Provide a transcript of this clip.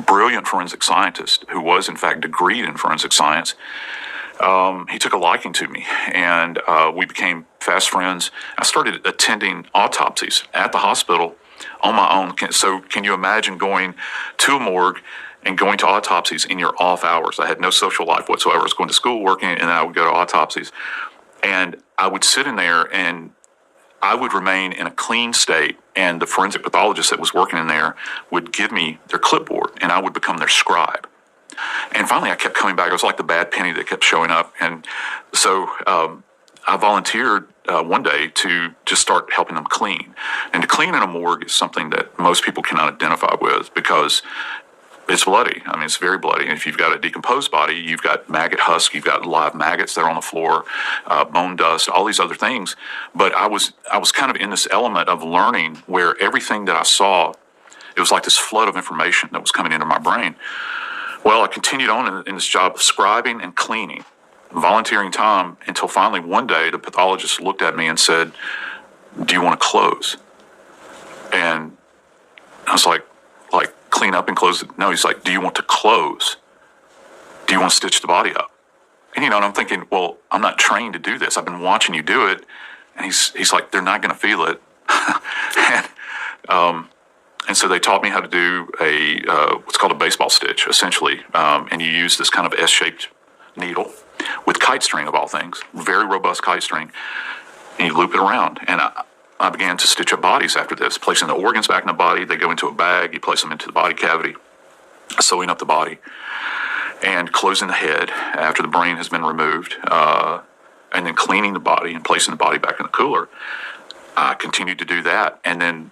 brilliant forensic scientist who was, in fact, degreed in forensic science. He took a liking to me, and we became fast friends. I started attending autopsies at the hospital on my own. So can you imagine going to a morgue and going to autopsies in your off hours? I had no social life whatsoever. I was going to school, working, and then I would go to autopsies. And I would sit in there, and I would remain in a clean state, and the forensic pathologist that was working in there would give me their clipboard, and I would become their scribe. And finally, I kept coming back. It was like the bad penny that kept showing up. And so I volunteered one day to just start helping them clean. And to clean in a morgue is something that most people cannot identify with because it's bloody. I mean, it's very bloody. And if you've got a decomposed body, you've got maggot husk, you've got live maggots that are on the floor, bone dust, all these other things. But I was kind of in this element of learning where everything that I saw, it was like this flood of information that was coming into my brain. Well, I continued on in this job of scribing and cleaning, volunteering time, until finally one day the pathologist looked at me and said, "Do you want to close?" And I was like clean up and close it? No, he's like, "Do you want to close? Do you want to stitch the body up?" And and I'm thinking, well, I'm not trained to do this. I've been watching you do it. And he's like, "They're not going to feel it." And so they taught me how to do what's called a baseball stitch, essentially. And you use this kind of S-shaped needle with kite string, of all things, very robust kite string, and you loop it around. And I began to stitch up bodies after this, placing the organs back in the body. They go into a bag. You place them into the body cavity, sewing up the body, and closing the head after the brain has been removed, and then cleaning the body and placing the body back in the cooler. I continued to do that, and then